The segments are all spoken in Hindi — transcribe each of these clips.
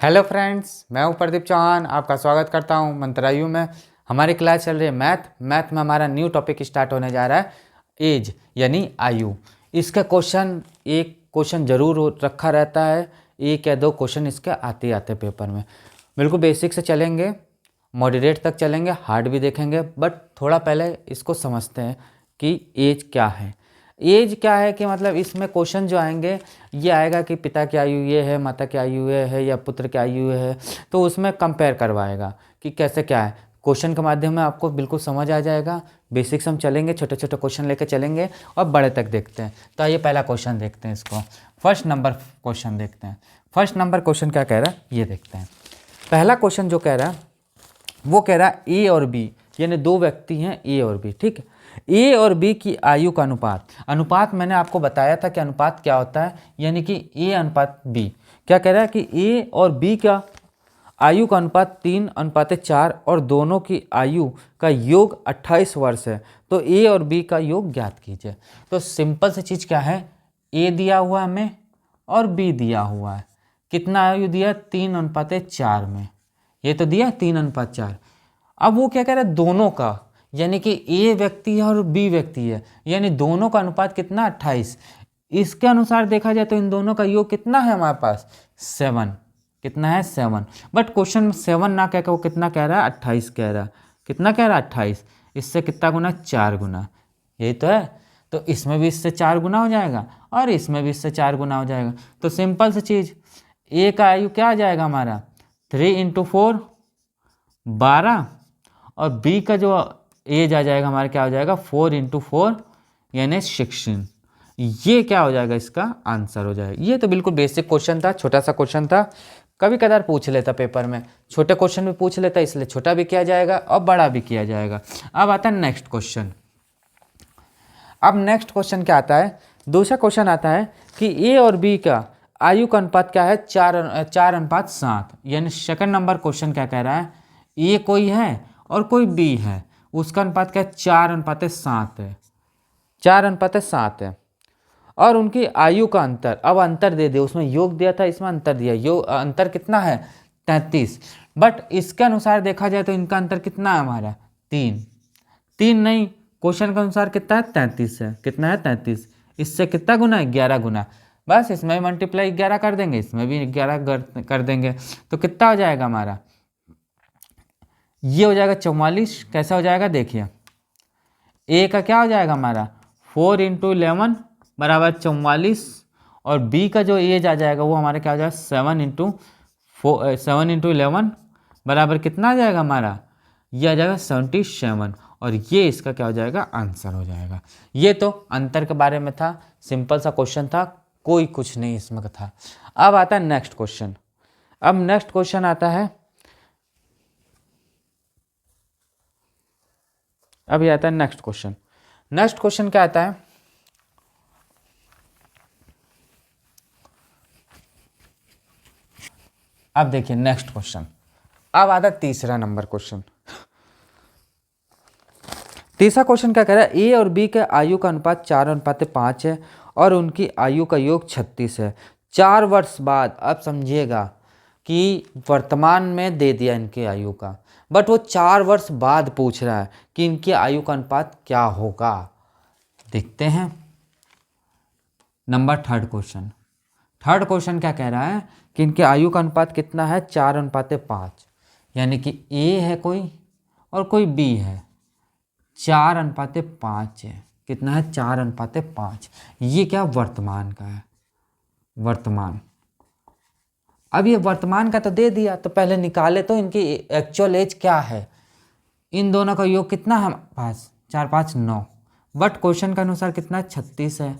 हेलो फ्रेंड्स, मैं हूं प्रदीप चौहान। आपका स्वागत करता हूं मंत्रायु में। हमारी क्लास चल रही है मैथ में हमारा न्यू टॉपिक स्टार्ट होने जा रहा है एज यानी आयु। इसका एक क्वेश्चन जरूर रखा रहता है, एक या दो क्वेश्चन इसके आते आते पेपर में। बिल्कुल बेसिक से चलेंगे, मॉडरेट तक चलेंगे, हार्ड भी देखेंगे, बट थोड़ा पहले इसको समझते हैं कि एज क्या है। एज क्या है कि मतलब इसमें क्वेश्चन जो आएंगे ये आएगा कि पिता की आयु ये है, माता की आयु ये है या पुत्र की आयु है, तो उसमें कंपेयर करवाएगा कि कैसे क्या है। क्वेश्चन के माध्यम में आपको बिल्कुल समझ आ जाएगा। बेसिक्स हम चलेंगे, छोटे छोटे क्वेश्चन लेकर चलेंगे और बड़े तक देखते हैं। तो आइए पहला क्वेश्चन देखते हैं, इसको फर्स्ट नंबर क्वेश्चन देखते हैं। फर्स्ट नंबर क्वेश्चन क्या कह रहा है ये देखते हैं। पहला क्वेश्चन जो कह रहा है वो कह रहा है ए और बी, यानी दो व्यक्ति हैं ए और बी, ठीक है। ए और बी की आयु का अनुपात मैंने आपको बताया था कि अनुपात क्या होता है, यानी कि ए अनुपात बी। क्या कह रहा है कि ए और बी का आयु का अनुपात 3:4 और दोनों की आयु का योग 28 वर्ष है, तो ए और बी का योग ज्ञात कीजिए। तो सिंपल सी चीज़ क्या है, ए दिया हुआ है हमें और बी दिया हुआ है। कितना आयु दिया, 3:4 में, ये तो दिया 3:4। अब वो क्या कह रहा है, दोनों का, यानी कि ए व्यक्ति है और बी व्यक्ति है, यानी दोनों का अनुपात कितना, 28। इसके अनुसार देखा जाए तो इन दोनों का योग कितना है हमारे पास, 7। कितना है, 7। बट क्वेश्चन में 7 ना कह के वो कितना कह रहा है, 28 कह रहा है। कितना कह रहा है, 28। इससे कितना गुना, 4 गुना, यही तो है। तो इसमें भी इससे 4 गुना हो जाएगा और इसमें भी इससे 4 गुना हो जाएगा। तो सिंपल सी चीज़, ए का आयु क्या आ जाएगा हमारा, 3 × 4 12, और बी का जो एज आ जाएगा हमारा क्या हो जाएगा, 4 × 4 यानी 16। ये क्या हो जाएगा, इसका आंसर हो जाएगा। ये तो बिल्कुल बेसिक क्वेश्चन था, छोटा सा क्वेश्चन था। कभी कदार पूछ लेता पेपर में, छोटे क्वेश्चन भी पूछ लेता, इसलिए छोटा भी किया जाएगा और बड़ा भी किया जाएगा। अब आता है नेक्स्ट क्वेश्चन। अब नेक्स्ट क्वेश्चन क्या आता है, दूसरा क्वेश्चन आता है कि ए और बी का आयु का अनुपात क्या है, 4:7, यानी सेकंड नंबर क्वेश्चन क्या कह रहा है, ए कोई है और कोई बी है, उसका अनुपात क्या है, 4:7 है। 4:7 है और उनकी आयु का अंतर, अब अंतर दे दे, उसमें योग दिया था, इसमें अंतर दिया, योग अंतर कितना है, 33। बट इसके अनुसार देखा जाए तो इनका अंतर कितना है हमारा, 3 नहीं, क्वेश्चन के अनुसार कितना है, 33 है। कितना है, 33। इससे कितना गुना है, 11 गुना। बस इसमें भी मल्टीप्लाई 11 कर देंगे, इसमें भी 11 कर देंगे, तो कितना हो जाएगा हमारा, ये हो जाएगा 44। कैसा हो जाएगा, देखिए ए का क्या हो जाएगा हमारा, 4 × 11 बराबर 44, और बी का जो एज आ जाएगा वो हमारा क्या हो जाएगा, 7 × 11 बराबर कितना आ जाएगा हमारा, ये आ जाएगा 77, और ये इसका क्या हो जाएगा, आंसर हो जाएगा। ये तो अंतर के बारे में था, सिंपल सा क्वेश्चन था, कोई कुछ नहीं इसमें था। अब आता है नेक्स्ट क्वेश्चन। अब नेक्स्ट क्वेश्चन आता है, अब ये आता है नेक्स्ट क्वेश्चन। नेक्स्ट क्वेश्चन क्या आता है, अब देखिए नेक्स्ट क्वेश्चन। अब आता है तीसरा नंबर क्वेश्चन। तीसरा क्वेश्चन क्या कह रहा है, ए और बी के आयु का अनुपात 4:5 है और उनकी आयु का योग 36 है। 4 वर्ष बाद, अब समझिएगा कि वर्तमान में दे दिया इनके आयु का, बट वो 4 वर्ष बाद पूछ रहा है कि इनकी आयु का अनुपात क्या होगा। देखते हैं number third question. Third question क्या कह रहा है कि इनके आयु का अनुपात कितना है, 4:5, यानी कि ए है कोई और कोई बी है, 4:5 है। कितना है, 4:5। ये क्या, वर्तमान का है, वर्तमान। अब ये वर्तमान का तो दे दिया, तो पहले निकाले तो इनकी एक्चुअल एज क्या है। इन दोनों का योग कितना है हमारे पास, 4 5 9, बट क्वेश्चन के अनुसार कितना है, 36 है।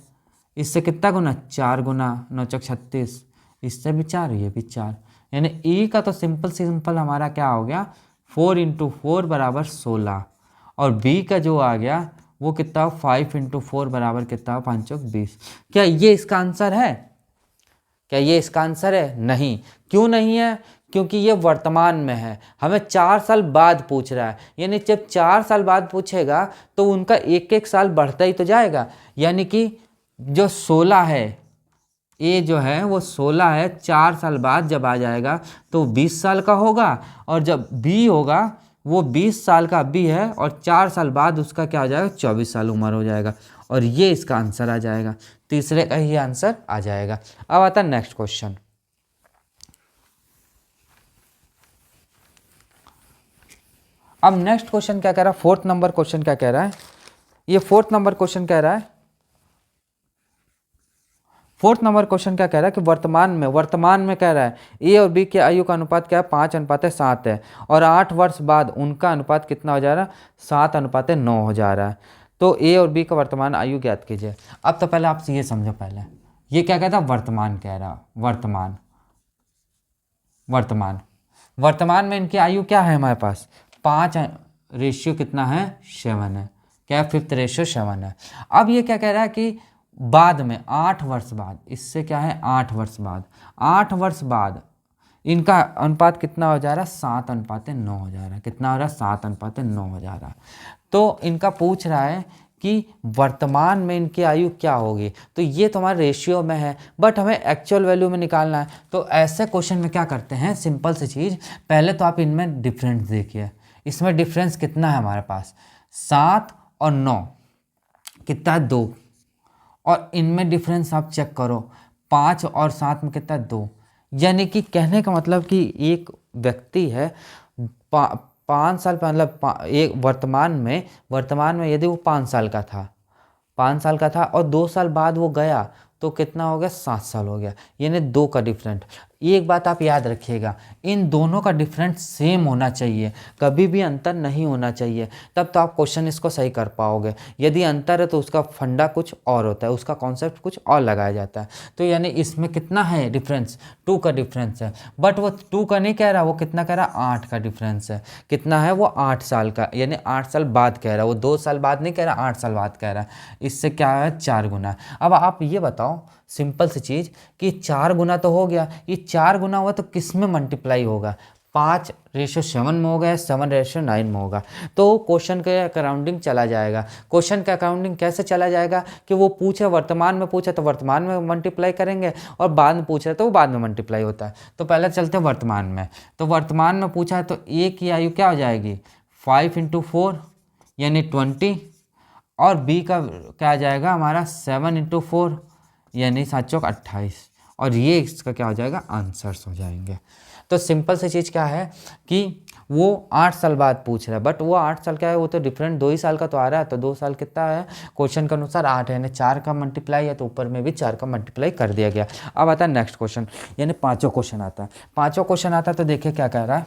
इससे कितना गुना, 4 गुना, 9 × 36, इससे भी 4, ये भी 4, यानी ई का तो सिंपल हमारा क्या हो गया, 4 × 4 बराबर 16, और बी का जो आ गया वो कितना, 5 × 4 बराबर कितना, 5 × 20। क्या ये इसका आंसर है, क्या ये इसका आंसर है, नहीं। क्यों नहीं है, क्योंकि ये वर्तमान में है, हमें 4 साल बाद पूछ रहा है, यानी जब 4 साल बाद पूछेगा तो उनका एक एक साल बढ़ता ही तो जाएगा, यानी कि जो 16 है, ए जो है वो 16 है, 4 साल बाद जब आ जाएगा तो 20 साल का होगा, और जब बी होगा वो 20 साल का बी है और 4 साल बाद उसका क्या हो जाएगा, 24 साल उम्र हो जाएगा, और ये इसका आंसर आ जाएगा। तीसरे का ही आंसर आ जाएगा। अब आता है नेक्स्ट क्वेश्चन। अब नेक्स्ट क्वेश्चन क्या कह रहा है, फोर्थ नंबर क्वेश्चन क्या कह रहा है, ये फोर्थ नंबर क्वेश्चन कह रहा है, फोर्थ नंबर क्वेश्चन क्या कह रहा है कि वर्तमान में कह रहा है ए और बी के आयु का अनुपात क्या है, 5:7 है, और 8 वर्ष बाद उनका अनुपात कितना हो जा रहा है, 7:9 हो जा रहा है। तो ए और बी का वर्तमान आयु ज्ञात कीजिए। अब तो पहले आप ये समझो, पहले ये क्या कहता है, वर्तमान कह रहा, वर्तमान में इनकी आयु क्या है हमारे पास, 5 रेशियो कितना है, 7 है, क्या 5th रेशियो 7 है। अब ये क्या कह रहा है कि बाद में 8 वर्ष बाद, इससे क्या है 8 वर्ष बाद, 8 वर्ष बाद इनका अनुपात कितना हो जा रहा है, 7:9 हो जा रहा है। कितना हो रहा है, 7:9 हो जा रहा है। तो इनका पूछ रहा है कि वर्तमान में इनकी आयु क्या होगी, तो ये तुम्हारे रेशियो में है, बट हमें एक्चुअल वैल्यू में निकालना है। तो ऐसे क्वेश्चन में क्या करते हैं, सिंपल सी चीज़, पहले तो आप इनमें डिफरेंस देखिए, इसमें डिफरेंस कितना है हमारे पास, 7 और 9 कितना है, 2, और इनमें डिफरेंस आप चेक करो, 5 और 7 में कितना है, 2। यानी कि कहने का मतलब कि एक व्यक्ति है 5 साल मतलब एक वर्तमान में यदि वो 5 साल का था, 5 साल का था, और 2 साल बाद वो गया तो कितना हो गया, 7 साल हो गया, यानी 2 का डिफरेंट। एक बात आप याद रखिएगा, इन दोनों का डिफरेंट सेम होना चाहिए, कभी भी अंतर नहीं होना चाहिए, तब तो आप क्वेश्चन इसको सही कर पाओगे। यदि अंतर है तो उसका फंडा कुछ और होता है, उसका कॉन्सेप्ट कुछ और लगाया जाता है। तो यानी इसमें कितना है डिफरेंस, 2 का डिफरेंस है, बट वो 2 का नहीं कह रहा, वो कितना कह रहा, 8 का डिफरेंस है। कितना है वो, 8 साल का, यानी 8 साल बाद कह रहा है वो, 2 साल बाद नहीं कह रहा, 8 साल बाद कह रहा है। इससे क्या है, 4 गुना। अब आप ये बताओ सिंपल सी चीज़ कि 4 गुना तो हो गया, ये 4 गुना हुआ तो किस में मल्टीप्लाई होगा, 5:7 में होगा या 7:9 में होगा। तो क्वेश्चन के अकाउंटिंग चला जाएगा। क्वेश्चन का अकाउंटिंग कैसे चला जाएगा कि वो पूछे, वर्तमान में पूछे तो वर्तमान में मल्टीप्लाई करेंगे, और बाद में पूछे तो वो बाद में मल्टीप्लाई होता है। तो पहले चलते हैं वर्तमान में। तो वर्तमान में पूछा है तो ए की आयु क्या हो जाएगी, 5 × 4 यानी 20, और बी का क्या आ जाएगा हमारा, 7 × 4 यानी 7 चौक 28, और ये इसका क्या हो जाएगा, आंसर्स हो जाएंगे। तो सिंपल सी चीज़ क्या है कि वो 8 साल बाद पूछ रहा है, बट वो 8 साल क्या है, वो तो डिफरेंट 2 ही साल का तो आ रहा है, तो 2 साल कितना है, क्वेश्चन के अनुसार 8 है, यानी 4 का मल्टीप्लाई है, तो ऊपर में भी 4 का मल्टीप्लाई कर दिया गया। अब आता है नेक्स्ट क्वेश्चन, यानी पाँचों क्वेश्चन आता है। तो देखिए क्या कह रहा है,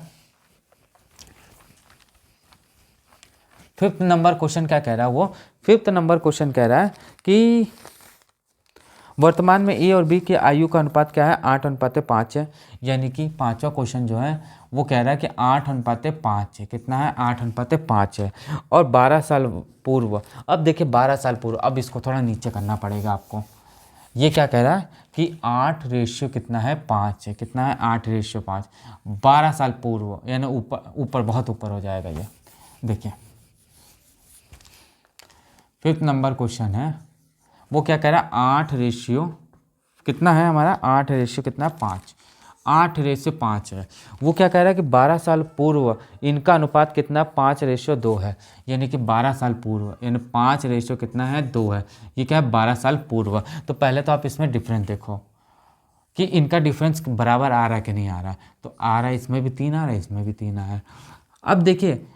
5th नंबर क्वेश्चन क्या कह रहा है, वो 5th नंबर क्वेश्चन कह रहा है कि वर्तमान में ए और बी की आयु का अनुपात क्या है, 8:5 है। यानी कि पांचवा क्वेश्चन जो है वो कह रहा है कि 8:5 है। कितना है, 8:5 है, और 12 साल पूर्व। अब देखिए 12 साल पूर्व, अब इसको थोड़ा नीचे करना पड़ेगा आपको। ये क्या कह रहा है कि 8 रेशियो कितना है, 5 है। कितना है, 8:5, 12 साल पूर्व, यानी ऊपर बहुत ऊपर हो जाएगा ये। देखिए 5th नंबर क्वेश्चन है, वो क्या कह रहा है, 8 रेशियो कितना है हमारा, 8 रेशियो कितना है, 5, 8:5 है। वो क्या कह रहा है कि 12 साल पूर्व इनका अनुपात कितना, 5:2 है। यानी कि 12 साल पूर्व, यानी 5 रेशियो कितना है, 2 है। ये क्या है, 12 साल पूर्व। तो पहले तो आप इसमें डिफरेंस देखो कि इनका डिफरेंस बराबर आ रहा है कि नहीं आ रहा है। तो आ रहा है, इसमें भी 3 आ रहा है, इसमें भी 3 आ रहा है। अब देखिए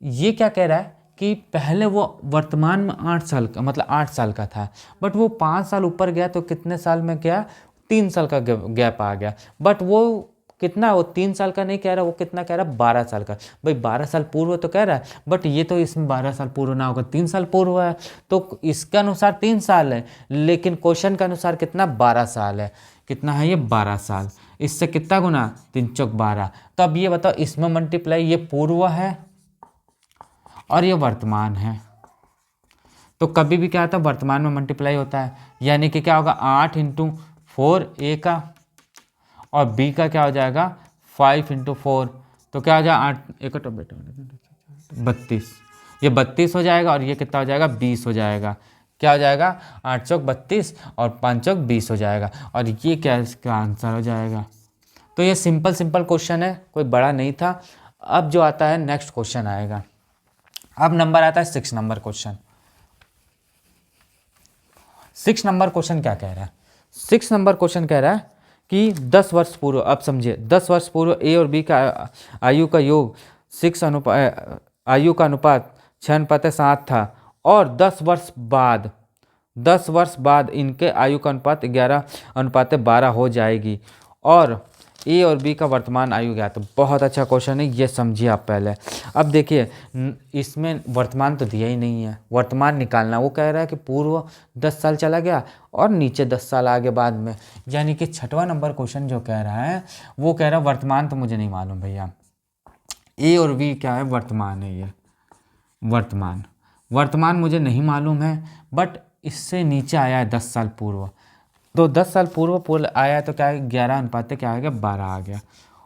ये क्या कह रहा है कि पहले वो वर्तमान में 8 साल का, मतलब 8 साल का था, बट वो 5 साल ऊपर गया तो कितने साल में गया, 3 साल का गैप आ गया। बट वो कितना, वो 3 साल का नहीं कह रहा, वो कितना कह रहा, 12 साल का। भाई 12 साल पूर्व तो कह रहा है, बट ये तो इसमें 12 साल पूर्व ना होगा, 3 साल पूर्व है, तो इसके अनुसार 3 साल है, लेकिन क्वेश्चन के अनुसार कितना, 12 साल है। कितना है ये, 12 साल। इससे कितना गुना, 3 चौक 12। तो अब ये बताओ, इसमें मल्टीप्लाई, ये पूर्व है और ये वर्तमान है, तो कभी भी क्या होता है, वर्तमान में मल्टीप्लाई होता है। यानी कि क्या होगा, 8 × 4 ए का, और बी का क्या हो जाएगा, 5 × 4, तो क्या हो जाएगा, 8 एक 32, ये 32 हो जाएगा, और ये कितना हो जाएगा, 20 हो जाएगा। क्या हो जाएगा, 8 चौक 32 और 5 चौक 20 हो जाएगा। और ये क्या इसका आंसर हो जाएगा। तो ये सिंपल सिंपल क्वेश्चन है, कोई बड़ा नहीं था। अब जो आता है नेक्स्ट क्वेश्चन आएगा। अब नंबर आता है 6 नंबर क्वेश्चन। 6 नंबर क्वेश्चन क्या कह रहा है, 6 नंबर क्वेश्चन कह रहा है कि 10 वर्ष पूर्व, अब समझिए 10 वर्ष पूर्व ए और बी का आयु का योग 6 आयु का अनुपात 6:7 था और 10 वर्ष बाद इनके आयु का अनुपात 11:12 हो जाएगी और ए और बी का वर्तमान आयु ज्ञात। तो बहुत अच्छा क्वेश्चन है, ये समझिए आप पहले। अब देखिए इसमें वर्तमान तो दिया ही नहीं है, वर्तमान निकालना। वो कह रहा है कि पूर्व 10 साल चला गया और नीचे 10 साल आगे बाद में, यानी कि 6वां नंबर क्वेश्चन जो कह रहा है वो कह रहा है वर्तमान तो मुझे नहीं मालूम भैया। ए और बी क्या है, वर्तमान है। ये वर्तमान मुझे नहीं मालूम है, बट इससे नीचे आया है 10 साल पूर्व। तो 10 साल पूर्व आया है तो क्या है, 11 क्या आ गया, 12 आ गया।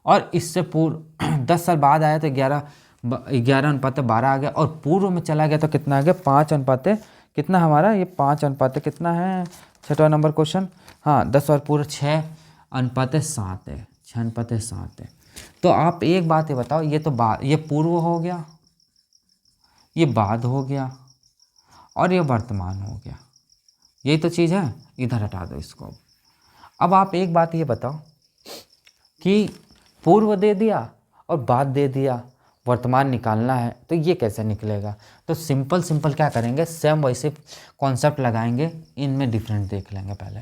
और इससे पूर्व 10 साल बाद आया तो 11:12 आ गया। और पूर्व में चला गया तो कितना आ गया, 5 कितना हमारा, ये 5 कितना है 6वां नंबर क्वेश्चन। हाँ 10 और पूर्व 6:7 है, 6:7 है। तो आप एक बात ये बताओ, ये तो ये पूर्व हो गया, ये बाद हो गया और ये वर्तमान हो गया। यही तो चीज़ है, इधर हटा दो इसको। अब आप एक बात ये बताओ कि पूर्व दे दिया और बाद दे दिया, वर्तमान निकालना है, तो ये कैसे निकलेगा। तो सिंपल क्या करेंगे, सेम वैसे कॉन्सेप्ट लगाएंगे, इनमें डिफरेंट देख लेंगे पहले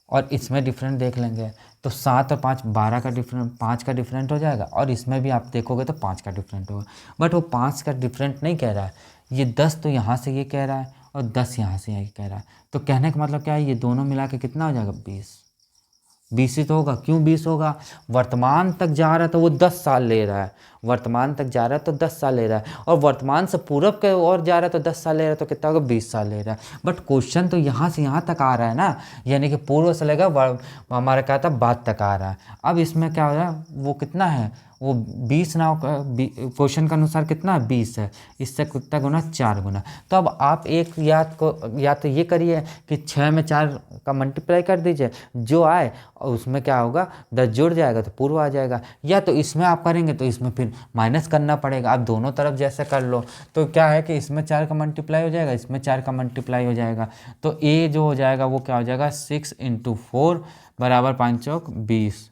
और इसमें डिफरेंट देख लेंगे। तो 7 और 5 12 का डिफरेंट, 5 का डिफरेंट हो जाएगा। और इसमें भी आप देखोगे तो 5 का डिफरेंट होगा। बट वो 5 का डिफरेंट नहीं कह रहा है, ये 10 तो यहाँ से ये कह रहा है और 10 यहाँ से ये कह रहा है। तो कहने का मतलब क्या है, ये दोनों मिला के कितना हो जाएगा, 20 ही तो होगा। क्यों 20 होगा, वर्तमान तक जा रहा है तो वो 10 साल ले रहा है, वर्तमान तक जा रहा है तो 10 साल ले रहा है। और वर्तमान से पूर्व के और जा रहा है तो 10 साल ले रहा है, तो कितना होगा, 20 साल ले रहा है। बट क्वेश्चन तो यहाँ से यहाँ तक आ रहा है ना, यानी कि पूर्व से लेगा हमारा क्या था, बाद तक आ रहा है। अब इसमें क्या हो रहा है, वो कितना है, वो 20 ना, क्वेश्चन के अनुसार कितना है, 20 है। इससे कितना गुना, 4 गुना। तो अब आप एक या तो ये करिए कि 6 में 4 का मल्टीप्लाई कर दीजिए, जो आए और उसमें क्या होगा, 10 जुड़ जाएगा तो पूर्व आ जाएगा। या तो इसमें आप करेंगे तो इसमें फिर माइनस करना पड़ेगा। आप दोनों तरफ जैसे कर लो तो क्या है कि इसमें 4 का मल्टीप्लाई हो जाएगा, इसमें 4 का मल्टीप्लाई हो जाएगा। तो ए जो हो जाएगा वो क्या हो जाएगा, 6 × 4 बराबर 5 चौक 20,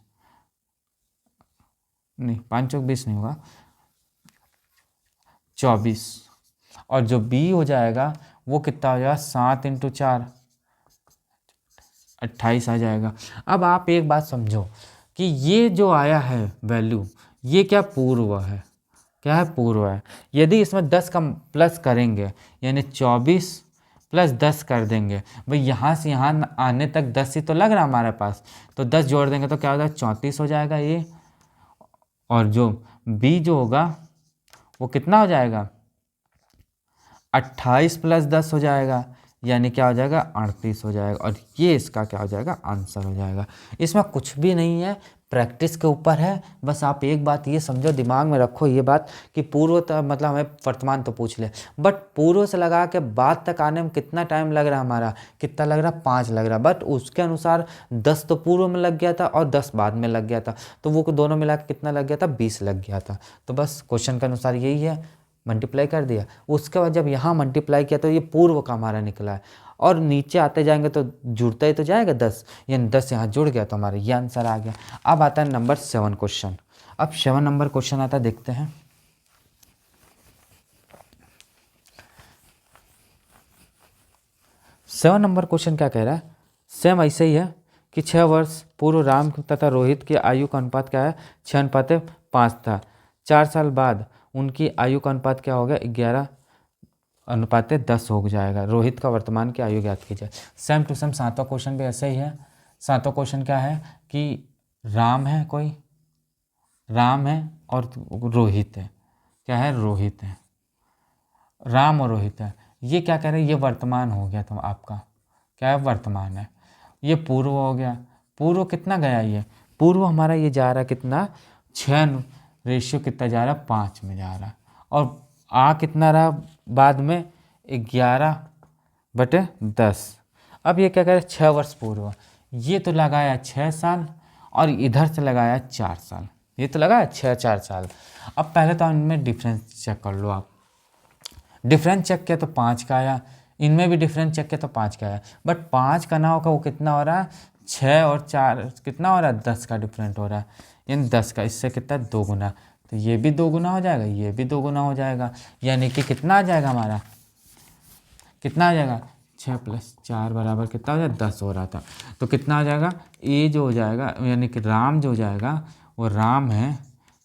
नहीं 5 चौक 20 नहीं होगा, 24। और जो बी हो जाएगा वो कितना हो जाएगा, 7 × 4 28 आ जाएगा। अब आप एक बात समझो कि ये जो आया है वैल्यू, ये क्या पूर्व है, क्या है, पूर्व है। यदि इसमें 10 का प्लस करेंगे यानी 24 + 10 कर देंगे, भाई यहाँ से यहाँ आने तक 10 ही तो लग रहा हमारे पास, तो 10 जोड़ देंगे तो क्या हो जाएगा, 34 हो जाएगा ये। और जो बी जो होगा वो कितना हो जाएगा, 28 + 10 हो जाएगा, यानी क्या हो जाएगा, 38 हो जाएगा। और ये इसका क्या हो जाएगा, आंसर हो जाएगा। इसमें कुछ भी नहीं है, प्रैक्टिस के ऊपर है। बस आप एक बात ये समझो, दिमाग में रखो ये बात कि पूर्व मतलब हमें वर्तमान तो पूछ ले, बट पूर्व से लगा के बाद तक आने में कितना टाइम लग रहा है, हमारा कितना लग रहा, 5 लग रहा। बट उसके अनुसार 10 तो पूर्व में लग गया था और 10 बाद में लग गया था, तो वो दोनों मिला के कितना लग गया था, 20 लग गया था। तो बस क्वेश्चन के अनुसार यही है, मल्टीप्लाई कर दिया। उसके बाद जब यहाँ मल्टीप्लाई किया तो ये पूर्व का हमारा निकला है। और नीचे आते जाएंगे तो जुड़ता ही तो जाएगा 10, यानी 10 यहाँ जुड़ गया तो हमारा ये आंसर आ गया। अब आता है नंबर 7 क्वेश्चन। अब 7 नंबर क्वेश्चन आता है, देखते हैं। सेवन नंबर क्वेश्चन क्या कह रहा है, सेम ऐसे ही है कि 6 वर्ष पूर्व राम तथा रोहित की आयु का अनुपात क्या है, 6:5 था। 4 साल बाद उनकी आयु का अनुपात क्या हो गया, 11:10 हो जाएगा। रोहित का वर्तमान की आयु ज्ञात कीजिए। सेम टू सेम 7वां क्वेश्चन भी ऐसे ही है। 7वां क्वेश्चन क्या है कि राम है, कोई राम है और रोहित है, क्या है, रोहित है, राम और रोहित है। ये क्या कह रहे हैं, ये वर्तमान हो गया, तो आपका क्या है, वर्तमान है। ये पूर्व हो गया, पूर्व कितना गया, ये पूर्व हमारा ये जा रहा है कितना, 6 रेशियो कितना जा रहा है, 5 में जा रहा है। और आ कितना रहा बाद में, 11 10। अब ये क्या कह रहे हैं 6 वर्ष पूर्व, ये तो लगाया 6 साल और इधर से लगाया 4 साल, ये तो लगाया 4 साल। अब पहले तो इनमें डिफरेंस चेक कर लो आप, डिफरेंस चेक किया तो 5 का आया, इनमें भी डिफरेंस चेक किया तो 5 का आया, बट 5 का ना होगा वो कितना हो रहा है 6 और 4 कितना हो रहा है 10 का डिफरेंट हो रहा है, यानी 10 का इससे कितना 2 गुना, तो ये भी 2 गुना हो जाएगा, ये भी 2 गुना हो जाएगा, यानी कि कितना आ जाएगा हमारा, कितना आ जाएगा 6 + 4 बराबर कितना हो जाएगा 10 हो रहा था, तो कितना आ जाएगा ये जो हो जाएगा यानी कि राम जो हो जाएगा वो राम है,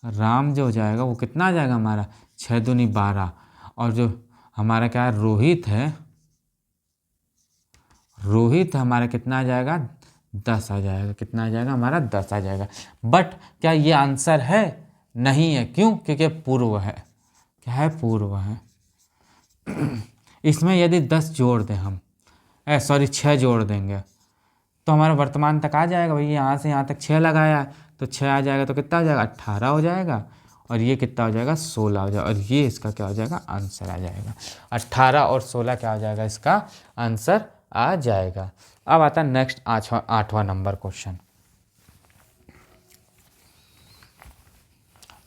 राम जो हो जाएगा वो कितना आ जाएगा हमारा 6 दूनी 12, और जो हमारा क्या है रोहित है, रोहित हमारा कितना आ जाएगा 10 आ जाएगा, कितना आ जाएगा हमारा 10 आ जाएगा। बट क्या ये आंसर है, नहीं है, क्यों, क्योंकि पूर्व है, क्या है पूर्व है। इसमें यदि 10 जोड़ दें हम, 6 जोड़ देंगे तो हमारा वर्तमान तक आ जाएगा भाई, यहाँ से यहाँ तक 6 लगाया तो 6 आ जाएगा, तो कितना हो जाएगा 18 हो जाएगा, और ये कितना हो जाएगा 16 हो जाएगा, और ये इसका क्या हो जाएगा आंसर आ जाएगा, 18 और 16 क्या हो जाएगा इसका आंसर आ जाएगा। अब आता है नेक्स्ट 8वां नंबर क्वेश्चन।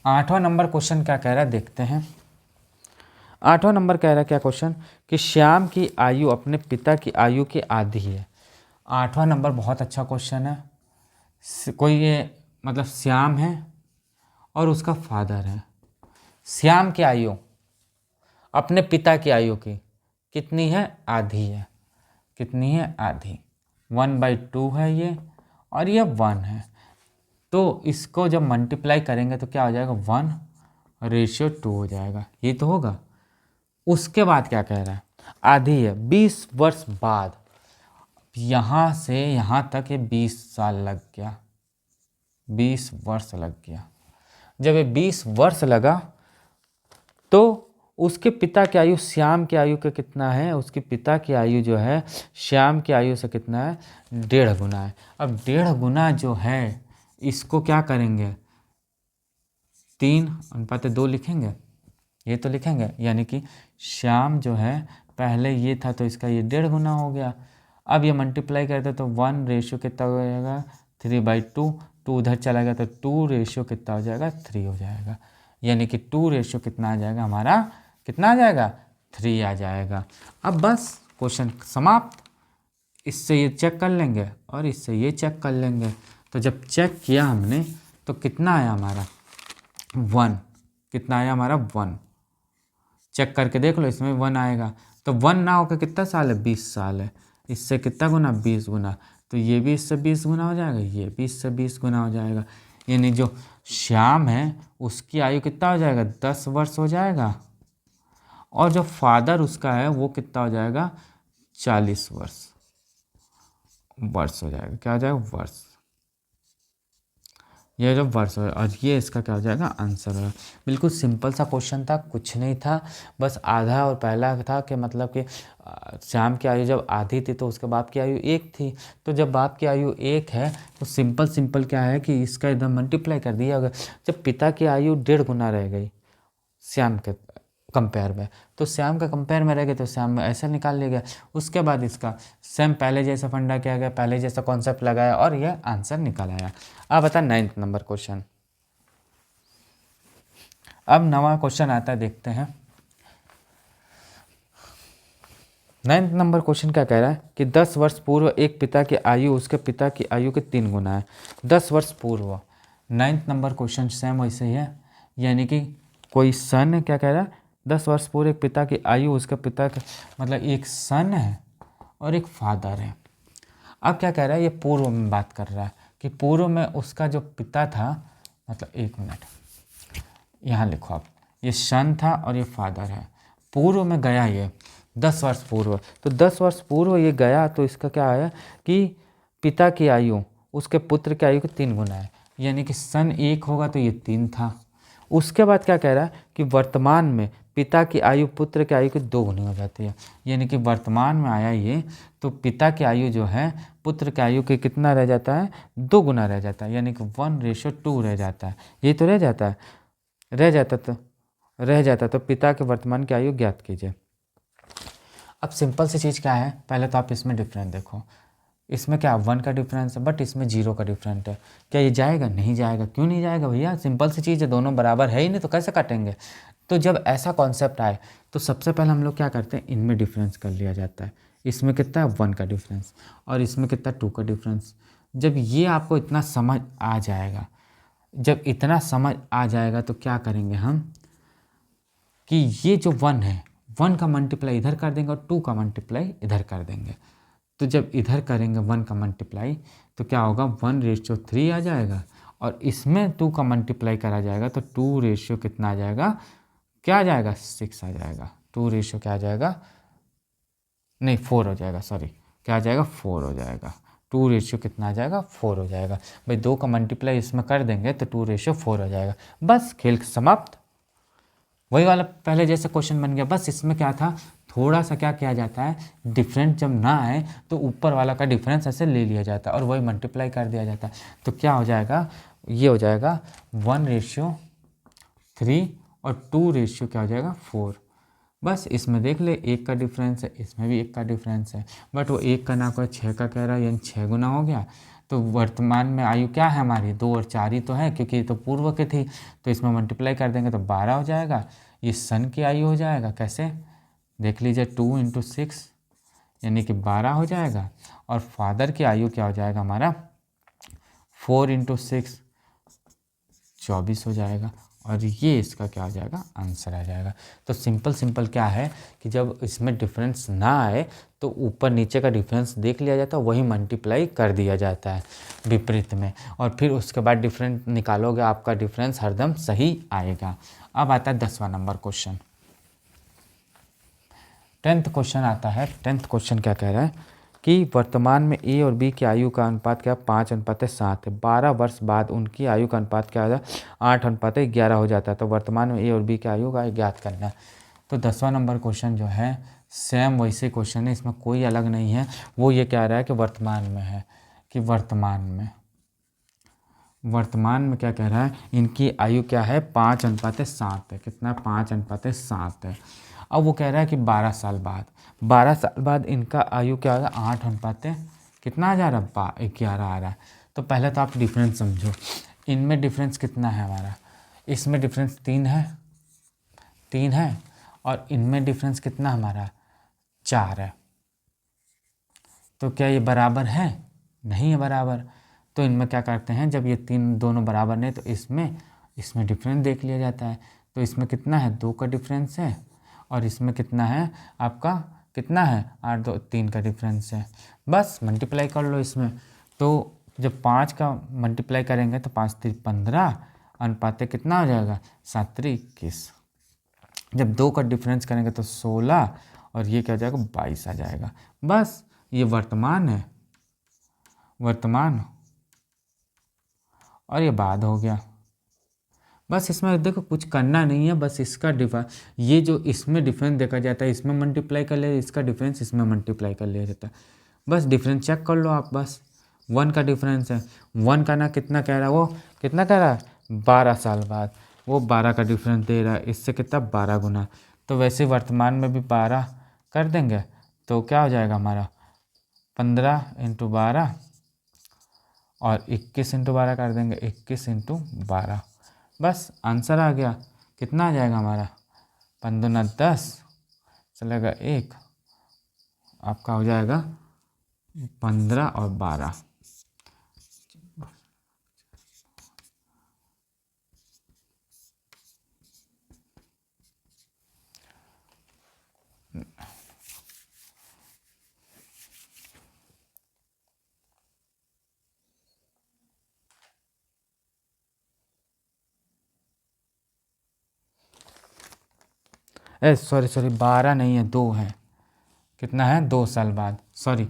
8वां नंबर क्वेश्चन क्या कह रहा है देखते हैं। 8वां नंबर कह रहा है क्या क्वेश्चन कि श्याम की आयु अपने पिता की आयु की आधी है। 8वां नंबर बहुत अच्छा क्वेश्चन है। कोई ये मतलब श्याम है और उसका फादर है। श्याम की आयु अपने पिता की आयु की कितनी है, आधी है, कितनी है आधी, 1/2 है ये, और ये 1 है, तो इसको जब मल्टीप्लाई करेंगे तो क्या हो जाएगा 1:2 हो जाएगा, ये तो होगा। उसके बाद क्या कह रहा है, आधी है 20 वर्ष बाद, यहाँ से यहाँ तक ये 20 साल लग गया, 20 वर्ष लग गया। जब ये 20 वर्ष लगा तो उसके पिता की आयु श्याम की आयु का कितना है, उसके पिता की आयु जो है श्याम की आयु से कितना है 1.5 गुना है। अब 1.5 गुना जो है इसको क्या करेंगे 3:2 लिखेंगे, ये तो लिखेंगे, यानी कि श्याम जो है पहले ये था तो इसका ये 1.5 गुना हो गया। अब ये मल्टीप्लाई करते तो 1 कितना हो जाएगा 3/2, 2 उधर चला गया तो 2 कितना हो जाएगा 3 हो जाएगा, यानी कि 2 कितना आ जाएगा हमारा, कितना आ जाएगा 3 आ जाएगा। अब बस क्वेश्चन समाप्त, इससे ये चेक कर लेंगे और इससे ये चेक कर लेंगे, तो जब चेक किया हमने तो कितना आया हमारा 1, कितना आया हमारा 1, चेक करके देख लो इसमें 1 आएगा, तो 1 ना होकर कितना साल है 20 साल है, इससे कितना गुना 20 गुना, तो ये भी इससे 20 गुना हो जाएगा, ये भी इससे 20 गुना हो जाएगा, यानी जो श्याम है उसकी आयु कितना हो जाएगा 10 वर्ष हो जाएगा, और जो फादर उसका है वो कितना हो जाएगा 40 वर्ष हो जाएगा, क्या हो जाएगा वर्ष, ये जो वर्ष है, और ये इसका क्या हो जाएगा आंसर है। बिल्कुल सिंपल सा क्वेश्चन था, कुछ नहीं था, बस आधा और पहला था कि मतलब कि श्याम की आयु जब आधी थी तो उसके बाप की आयु 1 थी, तो जब बाप की आयु 1 है तो सिंपल क्या है कि इसका एकदम मल्टीप्लाई कर दिया। अगर जब पिता की आयु 1.5 गुना रह गई श्याम के कंपेयर में, तो श्याम का कंपेयर में रह गए तो श्याम में ऐसा निकाल लिया गया। उसके बाद इसका सेम पहले जैसा फंडा किया गया, पहले जैसा कॉन्सेप्ट लगाया और यह आंसर निकल आया। अब बता 9th नंबर क्वेश्चन। अब 9वां क्वेश्चन आता है, देखते हैं 9th नंबर क्वेश्चन क्या कह रहा है कि 10 वर्ष पूर्व एक पिता की आयु उसके पिता की आयु के 3 गुना है। 10 वर्ष पूर्व 9th नंबर क्वेश्चन सेम वैसे ही है, यानी कि कोई सन क्या कह रहा है 10 वर्ष पूर्व एक पिता की आयु उसके पिता के मतलब एक सन है और एक फादर है। अब क्या कह रहा है, ये पूर्व में बात कर रहा है कि पूर्व में उसका जो पिता था, मतलब 1 मिनट यहाँ लिखो आप, ये सन था और ये फादर है, पूर्व में गया ये 10 वर्ष पूर्व, तो 10 वर्ष पूर्व ये गया तो इसका क्या है कि पिता की आयु उसके पुत्र की आयु के 3 गुना है, यानी कि सन 1 होगा तो ये 3 था। उसके बाद क्या कह रहा है कि वर्तमान में पिता की आयु पुत्र की आयु की 2 गुनी हो जाती है, यानी कि वर्तमान में आया ये तो पिता की आयु जो है पुत्र की आयु के कितना रह जाता है 2 गुना रह जाता है, यानी कि 1:2 रह जाता है, ये तो रह जाता तो पिता के वर्तमान की आयु ज्ञात कीजिए। अब सिंपल सी चीज़ क्या है, पहले तो आप इसमें डिफरेंस देखो, इसमें क्या 1 का डिफरेंस है बट इसमें 0 का डिफरेंस है। क्या ये जाएगा? नहीं जाएगा। क्यों नहीं जाएगा भैया? सिंपल सी चीज़ है, दोनों बराबर है ही नहीं तो कैसे काटेंगे। तो जब ऐसा कॉन्सेप्ट आए तो सबसे पहले हम लोग क्या करते हैं, इनमें डिफरेंस कर लिया जाता है। इसमें कितना है 1 का डिफरेंस और इसमें कितना 2 का डिफरेंस। जब ये आपको इतना समझ आ जाएगा, जब इतना समझ आ जाएगा तो क्या करेंगे हम कि ये जो 1 है 1 का मल्टीप्लाई इधर कर देंगे और 2 का मल्टीप्लाई इधर कर देंगे। तो जब इधर करेंगे 1 का मल्टीप्लाई तो क्या होगा 1:3 आ जाएगा और इसमें 2 का मल्टीप्लाई करा जाएगा तो 2 कितना आ जाएगा, क्या आ जाएगा 6 आ जाएगा। 2 क्या आ जाएगा, नहीं 4 हो जाएगा, सॉरी क्या आ जाएगा 4 हो जाएगा। 2 कितना आ जाएगा 4 हो जाएगा। भाई 2 का मल्टीप्लाई इसमें कर देंगे तो 2:4 हो जाएगा। बस खेल समाप्त। वही वाला पहले जैसे क्वेश्चन बन गया। बस इसमें क्या था, थोड़ा सा क्या किया जाता है, डिफरेंस जब ना आए तो ऊपर वाला का डिफरेंस ऐसे ले लिया जाता है और वही मल्टीप्लाई कर दिया जाता है। तो क्या हो जाएगा, ये हो जाएगा 1:3 और 2 क्या हो जाएगा 4। बस इसमें देख ले 1 का डिफरेंस है, इसमें भी 1 का डिफरेंस है, बट वो 1 का ना कोई 6 का कह रहा है, यानी 6 गुना हो गया। तो वर्तमान में आयु क्या है हमारी, 2 और 4 ही तो है क्योंकि ये तो पूर्व की थी। तो इसमें मल्टीप्लाई कर देंगे तो 12 हो जाएगा। ये सन की आयु हो जाएगा, कैसे देख लीजिए 2 × 6 यानी कि 12 हो जाएगा। और फादर की आयु क्या हो जाएगा हमारा 4 × 6 24 हो जाएगा। और ये इसका क्या हो जाएगा, आंसर आ जाएगा। तो सिंपल क्या है कि जब इसमें डिफरेंस ना आए तो ऊपर नीचे का डिफरेंस देख लिया जाता है, वही मल्टीप्लाई कर दिया जाता है विपरीत में, और फिर उसके बाद डिफरेंस निकालोगे, आपका डिफरेंस हरदम सही आएगा। अब आता है 10वां नंबर क्वेश्चन। 10th क्वेश्चन आता है। 10th क्वेश्चन क्या कह रहा है कि वर्तमान में ए और बी की आयु का अनुपात क्या 5:7 है। 12 वर्ष बाद उनकी आयु का अनुपात क्या होता है 8:11 हो जाता है। तो वर्तमान में ए और बी की आयु का ज्ञात करना है। तो 10वां नंबर क्वेश्चन जो है सेम वैसे क्वेश्चन है, इसमें कोई अलग नहीं है। वो ये कह रहा है कि वर्तमान में है, कि वर्तमान में क्या कह रहा है, इनकी आयु क्या है 5:7 है। कितना 5:7 है। अब वो कह रहा है कि 12 साल बाद इनका आयु क्या होगा 8:, कितना आ जा रहा है 11 आ रहा है। तो पहले तो आप डिफरेंस समझो, इनमें डिफरेंस कितना है हमारा, इसमें डिफरेंस 3 है और इनमें डिफरेंस कितना हमारा 4 है। तो क्या ये बराबर है? नहीं है बराबर। तो इनमें क्या करते हैं, जब ये दोनों बराबर नहीं तो इसमें डिफरेंस देख लिया जाता है। तो इसमें कितना है 2 का डिफरेंस है और इसमें कितना है आपका, कितना है 8 2 3 का डिफरेंस है। बस मल्टीप्लाई कर लो इसमें। तो जब 5 का मल्टीप्लाई करेंगे तो 5 3 15 अनुपात कितना हो जाएगा 7 3 21। जब 2 का डिफरेंस करेंगे तो 16 और ये क्या हो जाएगा 22 आ जाएगा। बस ये वर्तमान है, और ये बाद हो गया। बस इसमें देखो कुछ करना नहीं है, बस इसका ये जो इसमें डिफरेंस देखा जाता है इसमें मल्टीप्लाई कर ले, इसका डिफरेंस इसमें मल्टीप्लाई कर लिया जाता है। बस डिफरेंस चेक कर लो आप। बस 1 का डिफरेंस है, 1 का ना कितना कह रहा है, वो कितना कह रहा है 12 साल बाद, वो 12 का डिफरेंस दे रहा है, इससे कितना 12 गुना। तो वैसे वर्तमान में भी 12 कर देंगे तो क्या हो जाएगा हमारा 15 × 12 और 21 × 12 कर देंगे, 21 × 12। बस आंसर आ गया। कितना आ जाएगा हमारा 15 × 10 चलेगा 1, आपका हो जाएगा 15 और 12। सॉरी 12 नहीं है 2 है। कितना है 2 साल बाद, सॉरी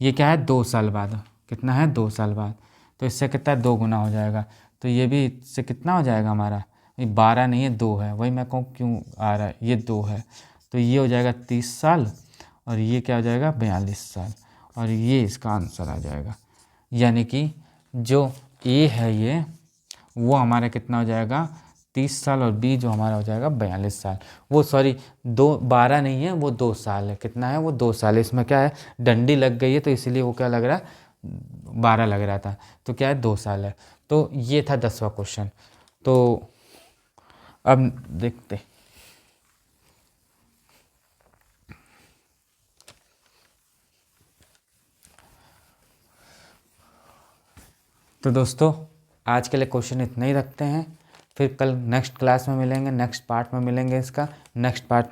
ये क्या है 2 साल बाद, कितना है 2 साल बाद। तो इससे कितना 2 गुना हो जाएगा। तो ये भी इससे कितना हो जाएगा हमारा, ये 12 नहीं है 2 है, वही मैं कहूँ क्यों आ रहा है, ये 2 है। तो ये हो जाएगा 30 साल और ये क्या हो जाएगा 42 साल और ये इसका आंसर आ जाएगा। यानी कि जो ए है ये वो हमारा कितना हो जाएगा 30 साल, और बी जो हमारा हो जाएगा 42 साल। वो सॉरी, 12 नहीं है, वो 2 साल है। कितना है? वो 2 साल है। इसमें क्या है, डंडी लग गई है तो इसीलिए वो क्या लग रहा है, 12 लग रहा था। तो क्या है, 2 साल है। तो ये था 10वां क्वेश्चन। तो अब देखते। तो दोस्तों आज के लिए क्वेश्चन इतना ही रखते हैं, फिर कल नेक्स्ट क्लास में मिलेंगे, नेक्स्ट पार्ट में मिलेंगे। इसका नेक्स्ट पार्ट में